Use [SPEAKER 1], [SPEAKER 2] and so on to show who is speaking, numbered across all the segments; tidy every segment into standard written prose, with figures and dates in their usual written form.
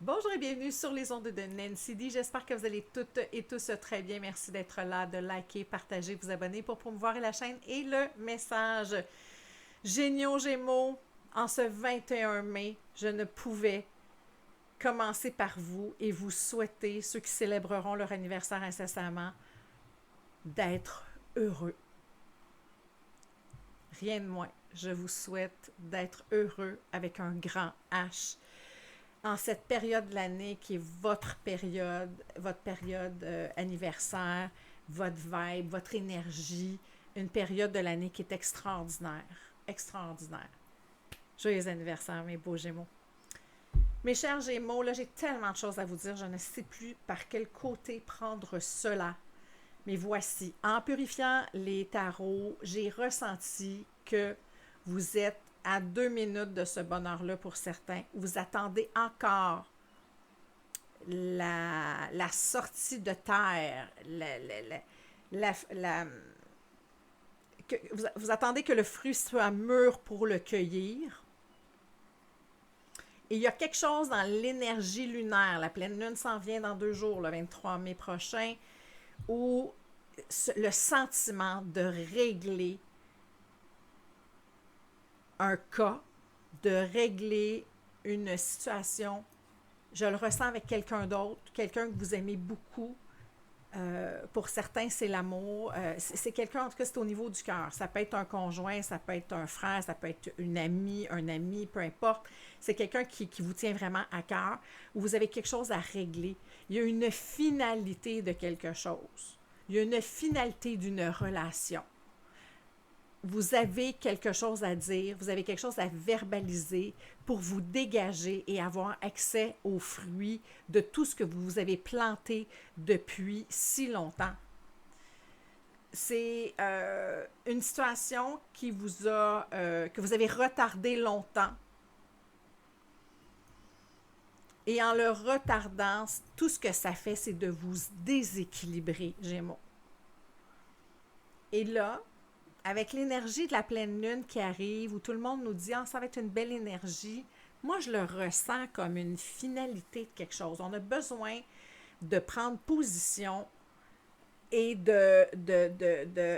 [SPEAKER 1] Bonjour et bienvenue sur les ondes de Nancy D. J'espère que vous allez toutes et tous très bien. Merci d'être là, de liker, partager, vous abonner pour promouvoir la chaîne et le message. Géniaux Gémeaux, en ce 21 mai, je ne pouvais commencer par vous et vous souhaiter, ceux qui célébreront leur anniversaire incessamment, d'être heureux. Rien de moins. Je vous souhaite d'être heureux avec un grand H en cette période de l'année qui est votre période anniversaire, votre vibe, votre énergie, une période de l'année qui est extraordinaire. Extraordinaire. Joyeux anniversaire, mes beaux Gémeaux. Mes chers Gémeaux, là, j'ai tellement de choses à vous dire, je ne sais plus par quel côté prendre cela. Mais voici, en purifiant les tarots, j'ai ressenti que vous êtes à 2 minutes de ce bonheur-là pour certains. Vous attendez encore la sortie de terre, vous attendez que le fruit soit mûr pour le cueillir. Et il y a quelque chose dans l'énergie lunaire, la pleine lune s'en vient dans 2 jours, le 23 mai prochain, où le sentiment de régler un cas, de régler une situation, je le ressens avec quelqu'un d'autre, quelqu'un que vous aimez beaucoup. Pour certains, c'est l'amour. C'est quelqu'un, en tout cas, c'est au niveau du cœur. Ça peut être un conjoint, ça peut être un frère, ça peut être une amie, un ami, peu importe. C'est quelqu'un qui vous tient vraiment à cœur, où vous avez quelque chose à régler. Il y a une finalité de quelque chose. Il y a une finalité d'une relation. Vous avez quelque chose à dire, vous avez quelque chose à verbaliser pour vous dégager et avoir accès aux fruits de tout ce que vous avez planté depuis si longtemps. C'est une situation que vous avez retardé longtemps. Et en le retardant, tout ce que ça fait, c'est de vous déséquilibrer, Gémeaux. Et là, avec l'énergie de la pleine lune qui arrive, où tout le monde nous dit « Ah, ça va être une belle énergie », moi, je le ressens comme une finalité de quelque chose. On a besoin de prendre position et de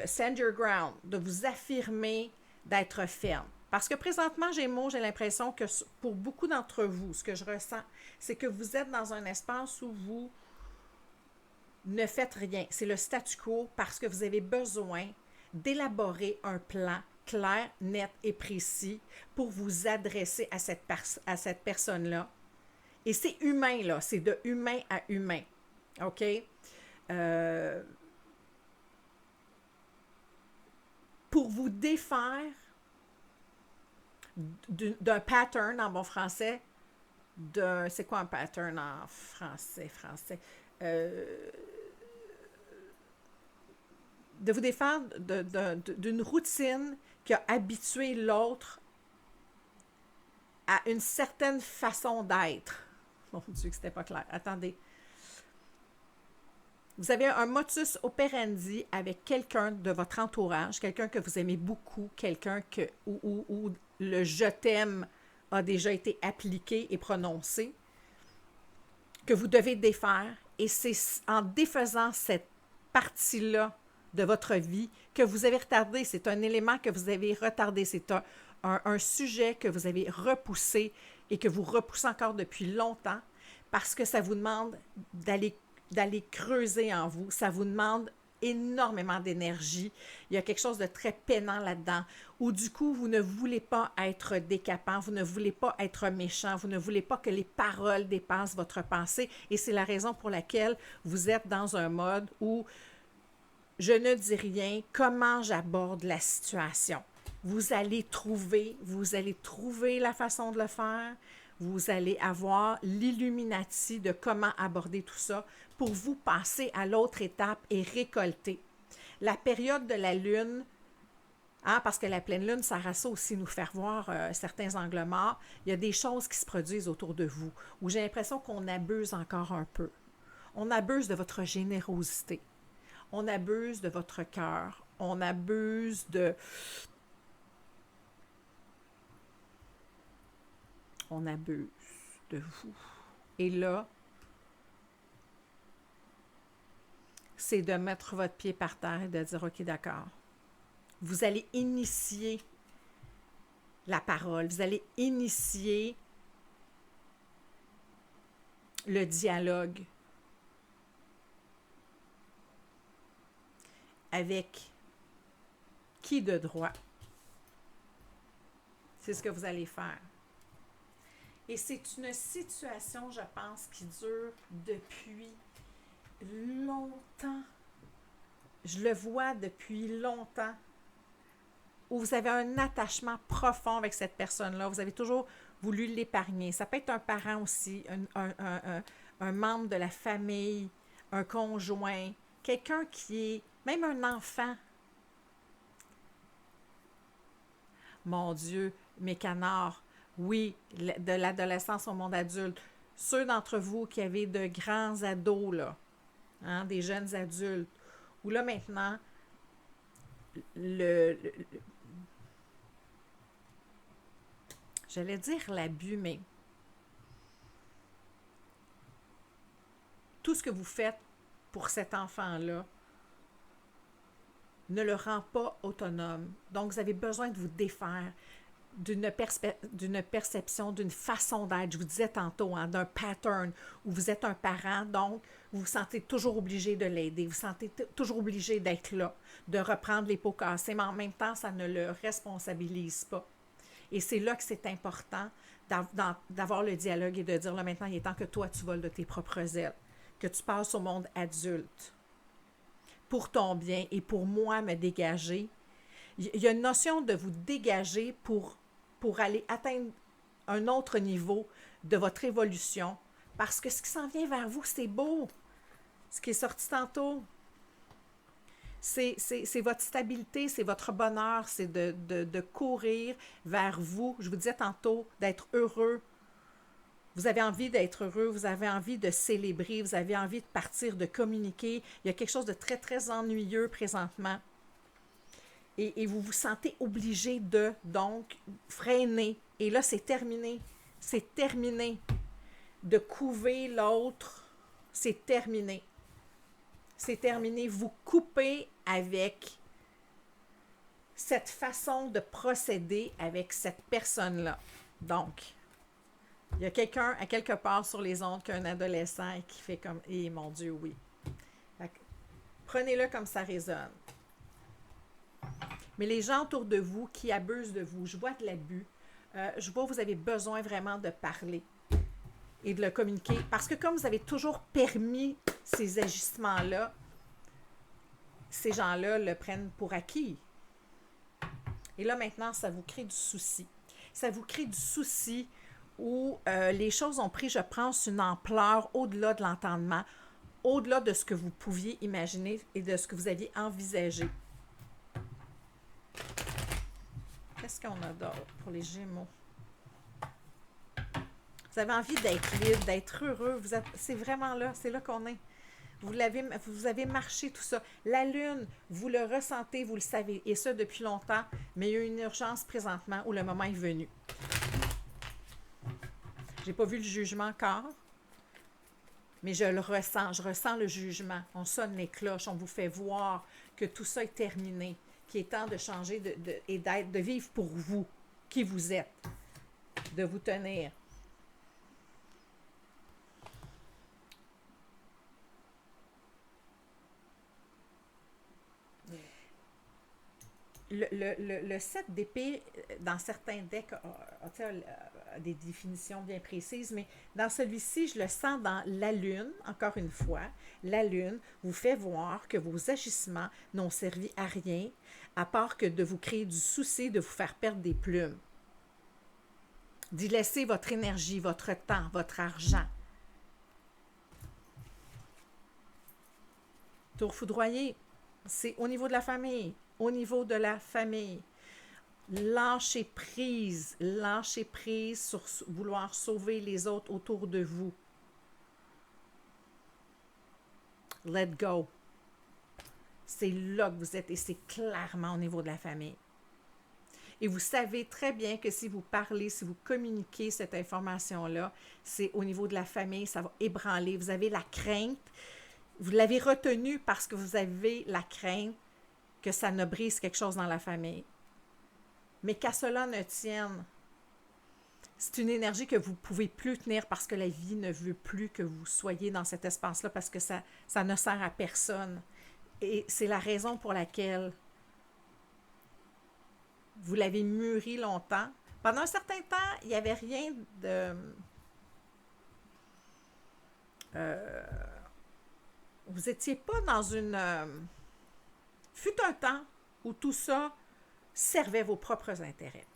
[SPEAKER 1] stand your ground, de vous affirmer, d'être ferme. Parce que présentement, Gémeaux, j'ai l'impression que pour beaucoup d'entre vous, ce que je ressens, c'est que vous êtes dans un espace où vous ne faites rien. C'est le statu quo parce que vous avez besoin d'élaborer un plan clair, net et précis pour vous adresser à cette personne-là. Et c'est humain, là. C'est de humain à humain. OK? Euh, pour vous défaire d'un pattern en bon français, c'est quoi un pattern en français? Euh, de vous défaire d'une routine qui a habitué l'autre à une certaine façon d'être. Mon Dieu, que c'était pas clair. Attendez. Vous avez un motus operandi avec quelqu'un de votre entourage, quelqu'un que vous aimez beaucoup, quelqu'un où le je t'aime a déjà été appliqué et prononcé, que vous devez défaire. Et c'est en défaisant cette partie-là de votre vie que vous avez retardé. C'est un élément que vous avez retardé. C'est un sujet que vous avez repoussé et que vous repoussez encore depuis longtemps parce que ça vous demande d'aller creuser en vous. Ça vous demande énormément d'énergie. Il y a quelque chose de très peinant là-dedans, où du coup, vous ne voulez pas être décapant, vous ne voulez pas être méchant, vous ne voulez pas que les paroles dépassent votre pensée, et c'est la raison pour laquelle vous êtes dans un mode où je ne dis rien, comment j'aborde la situation. Vous allez trouver la façon de le faire, vous allez avoir l'illuminati de comment aborder tout ça pour vous passer à l'autre étape et récolter. La période de la lune, parce que la pleine lune, ça a ça aussi nous faire voir certains angles morts, il y a des choses qui se produisent autour de vous où j'ai l'impression qu'on abuse encore un peu. On abuse de votre générosité. On abuse de votre cœur. On abuse de... On abuse de vous. Et là, c'est de mettre votre pied par terre et de dire, OK, d'accord. Vous allez initier la parole, vous allez initier le dialogue avec qui de droit. C'est ce que vous allez faire. Et c'est une situation, je pense, qui dure depuis longtemps. Je le vois depuis longtemps, où vous avez un attachement profond avec cette personne-là. Vous avez toujours voulu l'épargner. Ça peut être un parent aussi, un membre de la famille, un conjoint, quelqu'un qui est, même un enfant. Mon Dieu, mes canards, oui, de l'adolescence au monde adulte. Ceux d'entre vous qui avez de grands ados, là, hein, des jeunes adultes, où là maintenant, j'allais dire l'abus, mais tout ce que vous faites pour cet enfant-là ne le rend pas autonome. Donc, vous avez besoin de vous défaire d'une perception, d'une façon d'être. Je vous disais tantôt, hein, d'un pattern où vous êtes un parent, donc vous vous sentez toujours obligé de l'aider, vous vous sentez toujours obligé d'être là, de reprendre les pots cassés, mais en même temps, ça ne le responsabilise pas. Et c'est là que c'est important d'avoir le dialogue et de dire, là, maintenant, il est temps que toi, tu voles de tes propres ailes, que tu passes au monde adulte pour ton bien et pour moi me dégager. Il y a une notion de vous dégager pour aller atteindre un autre niveau de votre évolution. Parce que ce qui s'en vient vers vous, c'est beau. Ce qui est sorti tantôt, c'est votre stabilité, c'est votre bonheur, c'est de courir vers vous. Je vous disais tantôt, d'être heureux. Vous avez envie d'être heureux, vous avez envie de célébrer, vous avez envie de partir, de communiquer. Il y a quelque chose de très, très ennuyeux présentement. Et vous vous sentez obligé de, donc, freiner. Et là, c'est terminé. C'est terminé. De couver l'autre, c'est terminé. C'est terminé. Vous coupez avec cette façon de procéder avec cette personne-là. Donc, il y a quelqu'un à quelque part sur les ondes qui a un adolescent et qui fait comme « Eh mon Dieu, oui ». Prenez-le comme ça résonne. Mais les gens autour de vous qui abusent de vous, je vois de l'abus, je vois que vous avez besoin vraiment de parler et de le communiquer. Parce que comme vous avez toujours permis ces agissements-là, ces gens-là le prennent pour acquis. Et là, maintenant, ça vous crée du souci. Ça vous crée du souci où les choses ont pris, je pense, une ampleur au-delà de l'entendement, au-delà de ce que vous pouviez imaginer et de ce que vous aviez envisagé. Qu'est-ce qu'on a d'autre pour les Gémeaux? Vous avez envie d'être libre, d'être heureux. C'est vraiment là, c'est là qu'on est. Vous avez marché tout ça. La Lune, vous le ressentez, vous le savez, et ça depuis longtemps, mais il y a une urgence présentement où le moment est venu. Je n'ai pas vu le jugement encore, mais je le ressens. Je ressens le jugement. On sonne les cloches, on vous fait voir que tout ça est terminé, qu'il est temps de changer et de vivre pour vous, qui vous êtes, de vous tenir. Le 7 d'épée, dans certains decks, a des définitions bien précises, mais dans celui-ci, je le sens dans la Lune, encore une fois. La Lune vous fait voir que vos agissements n'ont servi à rien, à part que de vous créer du souci, de vous faire perdre des plumes. D'y laisser votre énergie, votre temps, votre argent. Tour foudroyé, c'est au niveau de la famille. Au niveau de la famille. Lâchez prise sur vouloir sauver les autres autour de vous. Let go. C'est là que vous êtes et c'est clairement au niveau de la famille. Et vous savez très bien que si vous parlez, si vous communiquez cette information-là, c'est au niveau de la famille, ça va ébranler. Vous avez la crainte, vous l'avez retenu parce que vous avez la crainte que ça ne brise quelque chose dans la famille. Mais qu'à cela ne tienne, c'est une énergie que vous ne pouvez plus tenir parce que la vie ne veut plus que vous soyez dans cet espace-là parce que ça ne sert à personne. Et c'est la raison pour laquelle vous l'avez mûri longtemps. Pendant un certain temps, il n'y avait rien de... vous n'étiez pas dans une... fut un temps où tout ça servait vos propres intérêts.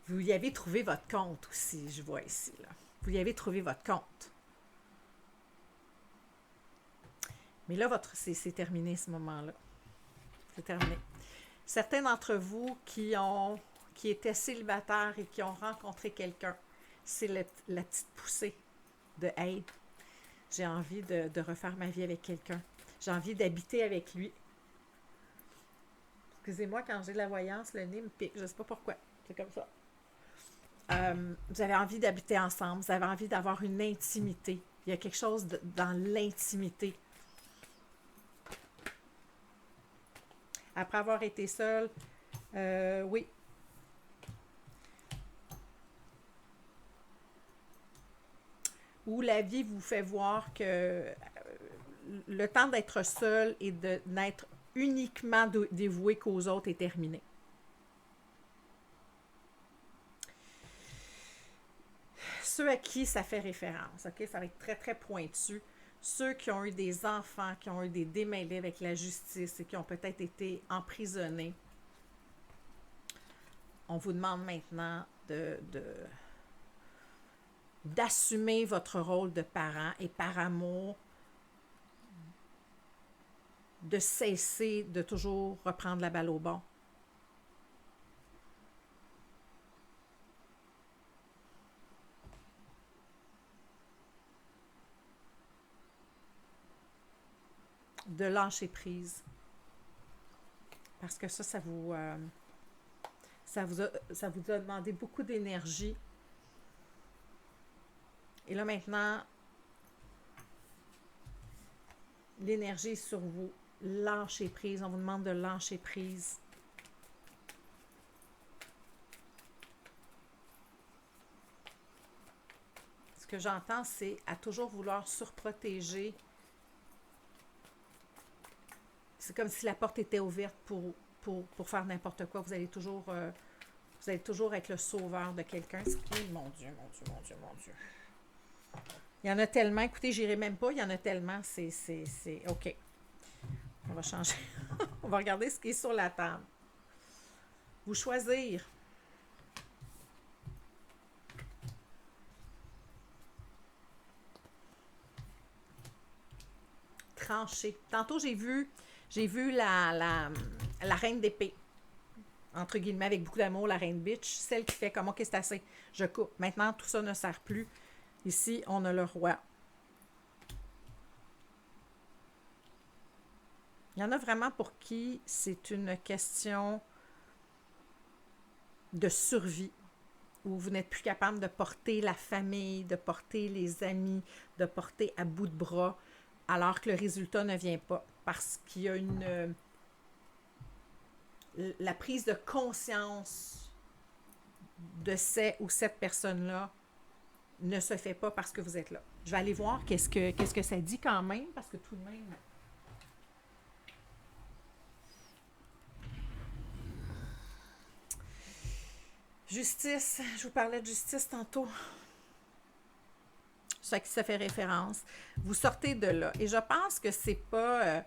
[SPEAKER 1] Vous y avez trouvé votre compte aussi, je vois ici. Là. Vous y avez trouvé votre compte. Mais là, c'est terminé ce moment-là. C'est terminé. Certains d'entre vous qui étaient célibataires et qui ont rencontré quelqu'un, c'est la petite poussée de « Hey, j'ai envie de refaire ma vie avec quelqu'un. J'ai envie d'habiter avec lui. » Excusez-moi, quand j'ai de la voyance, le nez me pique. Je ne sais pas pourquoi. C'est comme ça. Vous avez envie d'habiter ensemble. Vous avez envie d'avoir une intimité. Il y a quelque chose dans l'intimité. Après avoir été seul, oui. Où la vie vous fait voir que le temps d'être seul et de n'être uniquement dévoué qu'aux autres est terminé. Ceux à qui ça fait référence, ok, ça va être très, très pointu. Ceux qui ont eu des enfants, qui ont eu des démêlés avec la justice et qui ont peut-être été emprisonnés, on vous demande maintenant d'assumer votre rôle de parent et par amour, de cesser de toujours reprendre la balle au bon. De lâcher prise. Parce que ça vous a demandé beaucoup d'énergie. Et là maintenant, l'énergie est sur vous. Lâchez prise. On vous demande de lâcher prise. Ce que j'entends, c'est à toujours vouloir surprotéger. C'est comme si la porte était ouverte pour faire n'importe quoi. Vous allez toujours être le sauveur de quelqu'un. Mon Dieu, mon Dieu, mon Dieu, mon Dieu. Il y en a tellement. Écoutez, j'irai même pas. Il y en a tellement. C'est OK. On va changer. On va regarder ce qui est sur la table. Vous choisir. Trancher. Tantôt, j'ai vu la reine d'épée. Entre guillemets, avec beaucoup d'amour, la reine bitch. Celle qui fait comme, OK, c'est assez. Je coupe. Maintenant, tout ça ne sert plus. Ici, on a le roi. Il y en a vraiment pour qui c'est une question de survie, où vous n'êtes plus capable de porter la famille, de porter les amis, de porter à bout de bras, alors que le résultat ne vient pas. Parce qu'il y a la prise de conscience de cette personne-là ne se fait pas parce que vous êtes là. Je vais aller voir qu'est-ce que ça dit quand même, parce que tout de même... Justice, je vous parlais de justice tantôt. Ça qui ça fait référence. Vous sortez de là. Et je pense que c'est pas...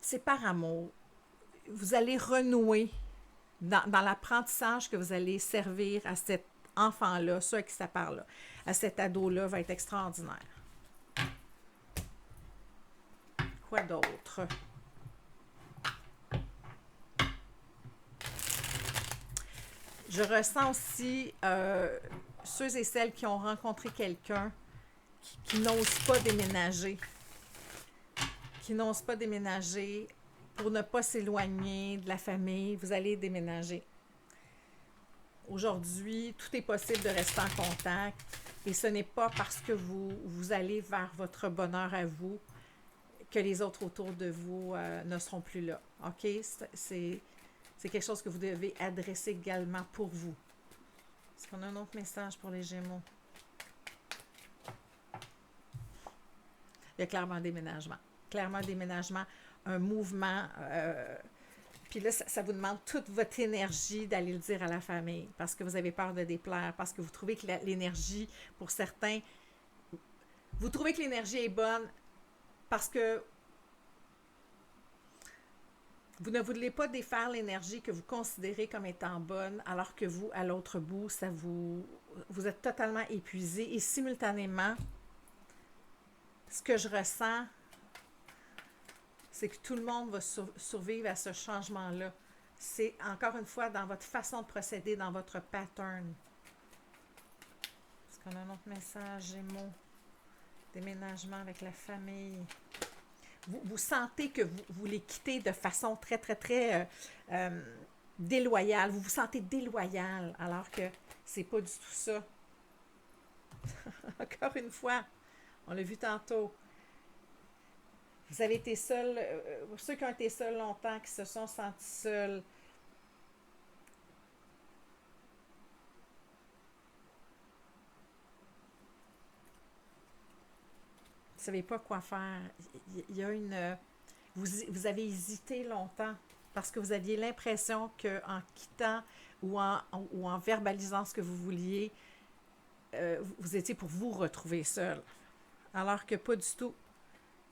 [SPEAKER 1] c'est par amour. Vous allez renouer dans l'apprentissage que vous allez servir à cet enfant-là, ceux à qui ça parle, à cet ado-là, va être extraordinaire. Quoi d'autre? Je ressens aussi ceux et celles qui ont rencontré quelqu'un qui n'osent pas déménager. Qui n'osent pas déménager pour ne pas s'éloigner de la famille, vous allez déménager. Aujourd'hui, tout est possible de rester en contact et ce n'est pas parce que vous allez vers votre bonheur à vous que les autres autour de vous ne seront plus là. OK? C'est quelque chose que vous devez adresser également pour vous. Est-ce qu'on a un autre message pour les Gémeaux? Il y a clairement un déménagement. Clairement un déménagement, un mouvement. Puis là, ça vous demande toute votre énergie d'aller le dire à la famille parce que vous avez peur de déplaire, parce que vous trouvez que l'énergie, pour certains, vous trouvez que l'énergie est bonne parce que vous ne voulez pas défaire l'énergie que vous considérez comme étant bonne, alors que vous, à l'autre bout, vous êtes totalement épuisé. Et simultanément, ce que je ressens, c'est que tout le monde va survivre à ce changement-là. C'est, encore une fois, dans votre façon de procéder, dans votre pattern. Est-ce qu'on a un autre message, Gémeaux? Déménagement avec la famille. Vous sentez que vous les quittez de façon très, très, très déloyale. Vous vous sentez déloyal, alors que c'est pas du tout ça. Encore une fois, on l'a vu tantôt. Vous avez été seuls, ceux qui ont été seuls longtemps, qui se sont sentis seuls. Vous ne savez pas quoi faire. Il y a vous avez hésité longtemps parce que vous aviez l'impression qu'en quittant ou en verbalisant ce que vous vouliez, vous étiez pour vous retrouver seul. Alors que pas du tout.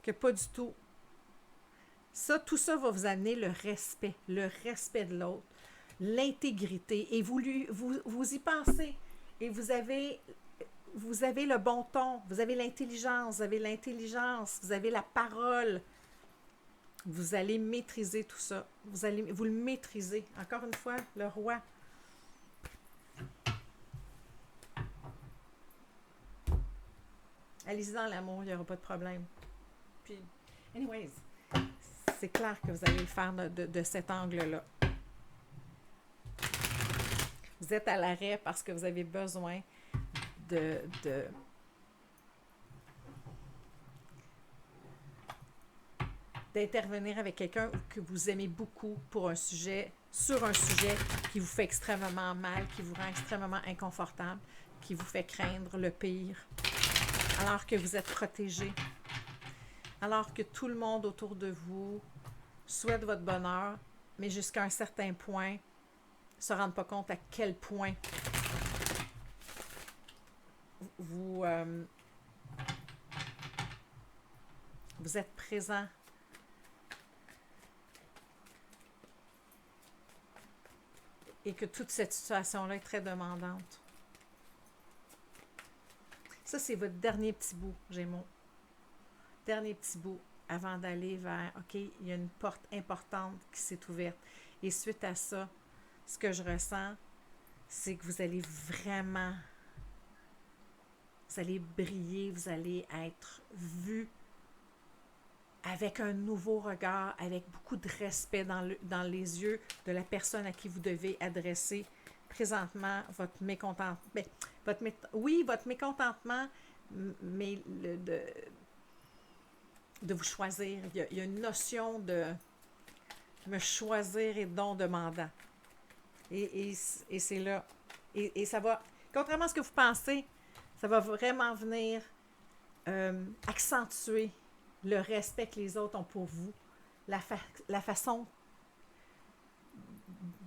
[SPEAKER 1] Que pas du tout. Tout ça va vous amener le respect de l'autre, l'intégrité. Et vous y pensez. Et vous avez le bon ton, vous avez l'intelligence, vous avez la parole. Vous allez maîtriser tout ça. Vous le maîtriser. Encore une fois, le roi. Allez-y dans l'amour, il n'y aura pas de problème. Puis, anyways, c'est clair que vous allez le faire de cet angle-là. Vous êtes à l'arrêt parce que vous avez besoin d'intervenir avec quelqu'un que vous aimez beaucoup sur un sujet qui vous fait extrêmement mal, qui vous rend extrêmement inconfortable, qui vous fait craindre le pire, alors que vous êtes protégé, alors que tout le monde autour de vous souhaite votre bonheur, mais jusqu'à un certain point, ne se rendent pas compte à quel point vous êtes présent. Et que toute cette situation-là est très demandante. Ça, c'est votre dernier petit bout, Gémeaux. Dernier petit bout avant d'aller vers, OK, il y a une porte importante qui s'est ouverte. Et suite à ça, ce que je ressens, c'est que vous allez vraiment, vous allez briller, vous allez être vu avec un nouveau regard, avec beaucoup de respect dans les yeux de la personne à qui vous devez adresser présentement votre mécontentement. Votre mécontentement, mais de vous choisir. Il y a une notion de me choisir et don demandant. Et c'est là. Et ça va, contrairement à ce que vous pensez, ça va vraiment venir accentuer le respect que les autres ont pour vous, la façon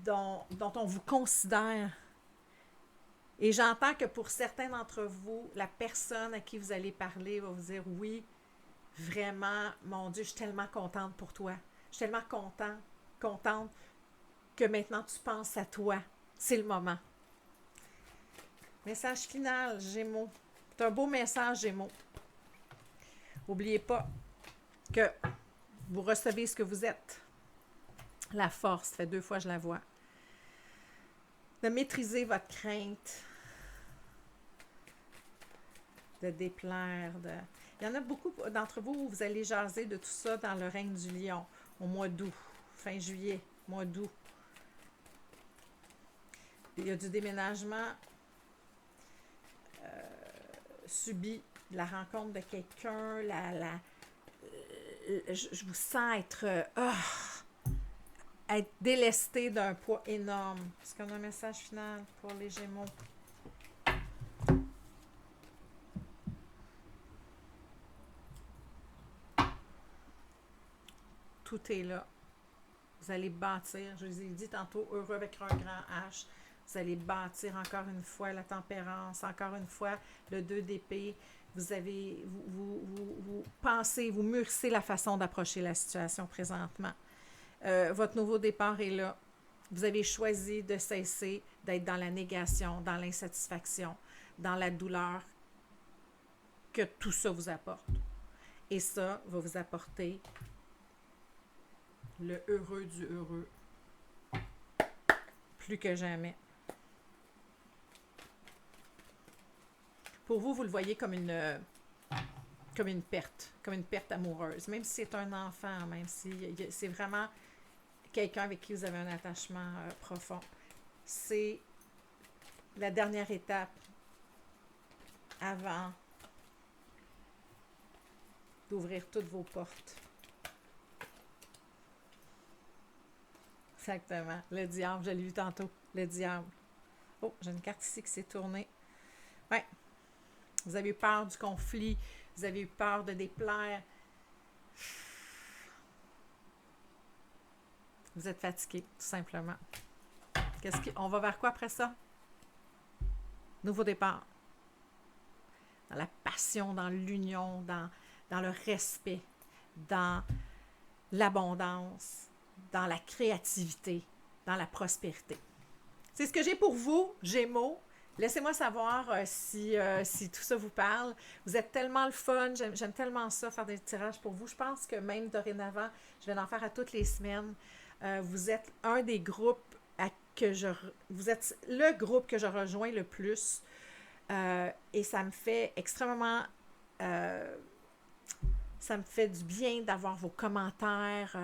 [SPEAKER 1] dont on vous considère. Et j'entends que pour certains d'entre vous, la personne à qui vous allez parler va vous dire « Oui, vraiment, mon Dieu, je suis tellement contente pour toi. Je suis tellement contente que maintenant tu penses à toi. C'est le moment. » Message final, Gémeaux. C'est un beau message, Gémeaux. N'oubliez pas que vous recevez ce que vous êtes. La force, ça fait 2 fois que je la vois. De maîtriser votre crainte, de déplaire. Il y en a beaucoup d'entre vous où vous allez jaser de tout ça dans le règne du lion au mois d'août. fin juillet, mois d'août. Il y a du déménagement subi, la rencontre de quelqu'un, je vous sens être délesté d'un poids énorme. Est-ce qu'on a un message final pour les Gémeaux? Tout est là. Vous allez bâtir, je vous ai dit tantôt, heureux avec un grand H. Vous allez bâtir encore une fois la tempérance, encore une fois le 2 d'épée. Vous pensez, vous mûrissez la façon d'approcher la situation présentement. Votre nouveau départ est là. Vous avez choisi de cesser d'être dans la négation, dans l'insatisfaction, dans la douleur que tout ça vous apporte. Et ça va vous apporter le heureux du heureux. Plus que jamais. Pour vous, vous le voyez comme une perte amoureuse. Même si c'est un enfant, même si c'est vraiment quelqu'un avec qui vous avez un attachement profond. C'est la dernière étape avant d'ouvrir toutes vos portes. Exactement. Le diable, je l'ai vu tantôt. Le diable. Oh, j'ai une carte ici qui s'est tournée. Ouais. Vous avez eu peur du conflit. Vous avez eu peur de déplaire. Vous êtes fatigué, tout simplement. On va vers quoi après ça? Nouveau départ. Dans la passion, dans l'union, dans le respect, dans l'abondance, dans la créativité, dans la prospérité. C'est ce que j'ai pour vous, Gémeaux. Laissez-moi savoir si tout ça vous parle. Vous êtes tellement le fun. J'aime tellement ça, faire des tirages pour vous. Je pense que même dorénavant, je vais en faire à toutes les semaines. Vous êtes un des groupes vous êtes le groupe que je rejoins le plus. Et ça me fait extrêmement... ça me fait du bien d'avoir vos commentaires.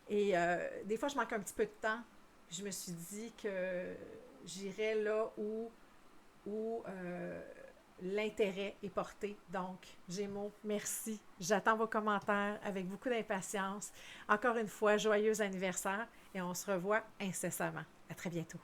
[SPEAKER 1] Des fois, je manque un petit peu de temps. Je me suis dit que j'irais là où l'intérêt est porté. Donc, Gémeaux, merci. J'attends vos commentaires avec beaucoup d'impatience. Encore une fois, joyeux anniversaire et on se revoit incessamment. À très bientôt.